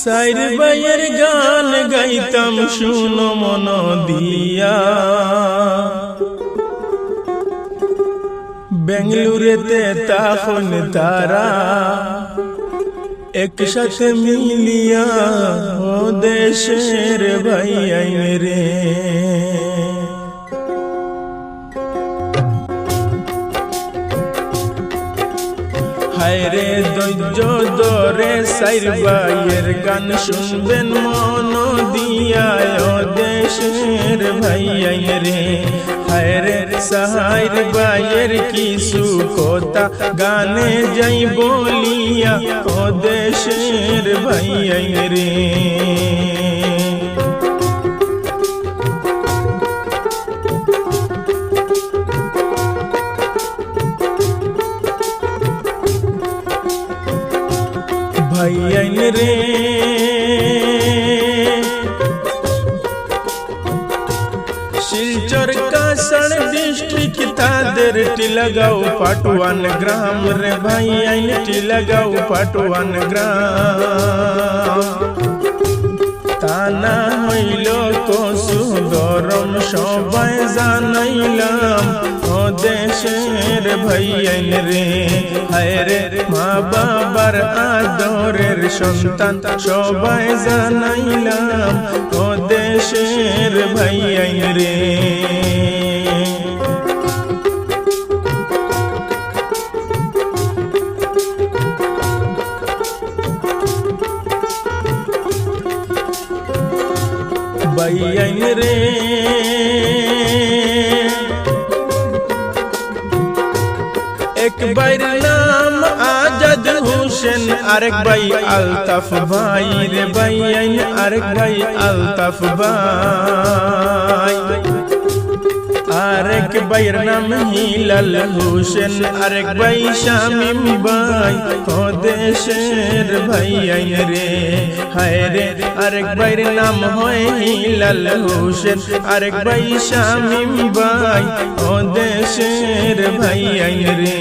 সাইর ভাইয়ের গান গাইতাম শুনো মন দিয়া, বেঙ্গলুরেতে তখন তারা একসাথে মিলিয়া ও দেশের ভাইয়াই রে। হায়রে ধৈর্য ধরে সাইর ভাইয়ের গান শুনবেন মন দিয়া ও দেশের ভাইয়াই রে। হায়রে সাইর ভাইয়ের কিছু কথা গানে যাই বলিয়া ও দেশের ভাইয়াই রে। ভাইয়াই রে শিলচর কাছাড় ডিস্ট্রিক্ট তাদের টিলাগাঁও পাটওয়ান গ্রাম রে। ভাইয়াই টিলাগাঁও পাটওয়ান গ্রাম, তা না হইল কসু গরম সবাই জানাইলাম ও দেশের ভাইয়াই রে। হায়রে মা বাবার আদরের সন্তান সবাই জানাইলাম ও দেশের ভাইয়াই রে। ভাইয়াই রে এক ভাইয়ের নাম আজাদ হোসেন, আরেক ভাই আলতাফ ভাই রে। ভাইয়াই আরেক ভাই আলতাফ ভাই, আরেক ভাইয়ের নাম হিলাল হোসেন, আরেক ভাই শামিম ভাই ও দেশের ভাইয়াই রে। হায়রে আরেক ভাইয়ের নাম হয় হিলাল হোসেন, আরেক ভাই শামিম ভাই ও দেশের ভাইয়াই রে।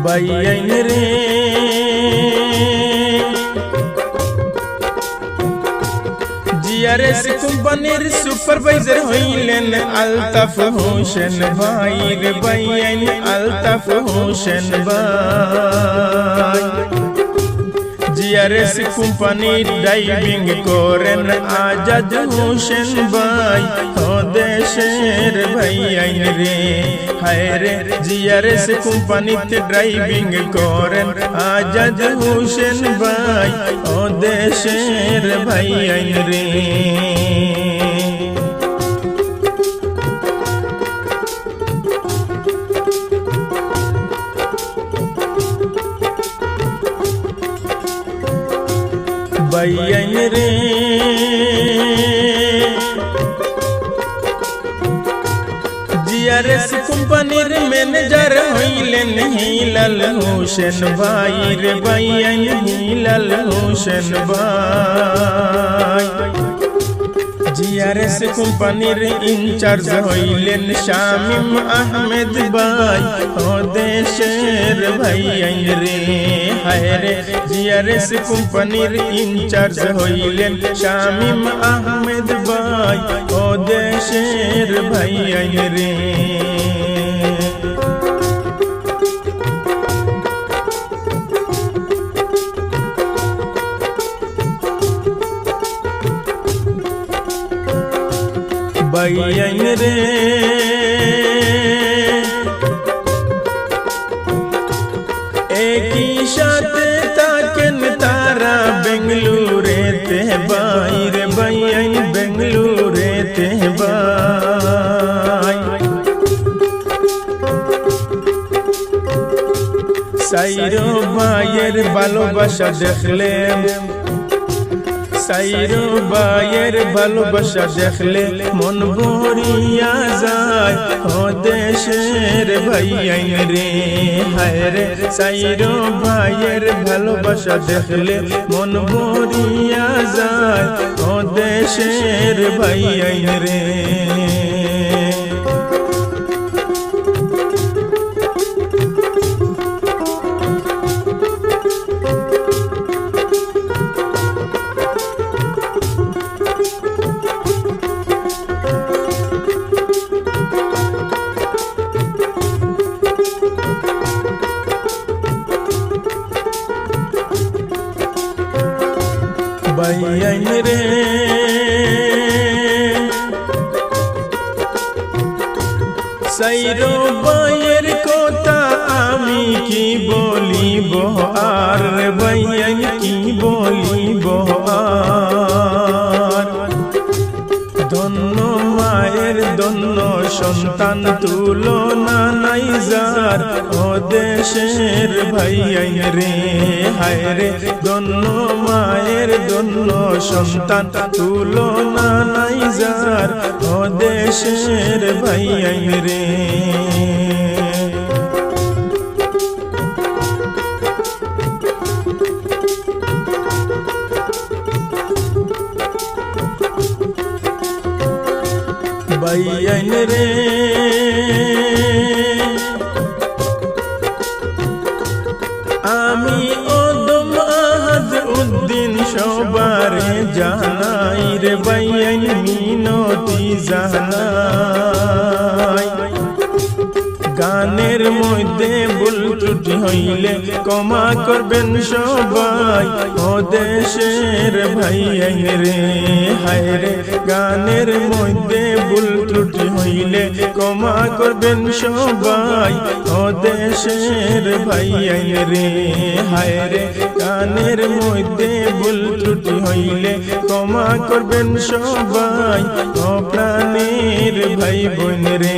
ভাইয়াই রে জিআরএস কোম্পানির সুপারভাইজার হইলেন আলতাফ হোসেন ভাই রে। ভাইয়াই আলতাফ হোসেন ভাই, জিআরএস কোম্পানির ড্রাইভিং করেন আজাদ হোসেন ভাই ও দেশের ভাইয়াই রে। হায়রে জিআরএস কোম্পানিতে ড্রাইভিং করেন আজাদ হোসেন ভাই ও দেশের ভাইয়াই রে। ভাইয়াই রে জিআরএস কোম্পানির ম্যানেজার হইলেন হিলাল হোসেন ভাই রে। ভাইয়াই হিলাল হোসেন ভাই, জিআরএস কোম্পানির ইনচার্জ হইলেন শামিম আহমেদ ভাই ও দেশের ভাইয়াই রে। হায়রে জিআরএস কোম্পানির ইনচার্জ হইলেন শামিম আহমেদ ভাই ও দেশের ভাইয়াই রে। ভাইয়াই রে একই সাথে থাকেন তারা বেঙ্গলুরেতে ভাই রে। ভাইয়াই বেঙ্গলুরেতে ভাই, সাইর ভাইয়ের ভালোবাসা দেখলে সাইরো ভাইয়ের ভালোবাসা দেখলে মন ভরিয়া যায় ও দেশের ভাইয়াইন রে হায় রে সাইরো ভাইয়ের ভালোবাসা দেখলে মন ভরিয়া যায় ও দেশের ভাইয়াইন রে ভাইয়াইন রে সাইরো ভাইয়ের কথা আমি কি বলিব আর ভাইয়াইন কি বলিব আর ধন্য মায়ের ধন্য সন্তান তুলনা নাই যার ও দেশের ভাইয়াইন রে হায় রে ধন্য মায়ের ধন্য সন্তান তুলনা নাই যার ও দেশের ভাইয়াইন রে ভাইয়াইন রে আমি ওদম আহাদ উদ্দিন সবারে জানাই রে ভাইয়াইন মিনতি জানাই গানের মধ্যে ভুল ত্রুটি হইলে ক্ষমা করবেন সবাই ও দেশের ভাইয়াইন রে হায় রে গানের মধ্যে ভুল ত্রুটি হইলে ক্ষমা করবেন সবাই ও দেশের ভাইয়াইন রে হায় রে গানের মধ্যে ভুল ত্রুটি হইলে ক্ষমা করবেন সবাই ও প্রাণের ভাই বোন রে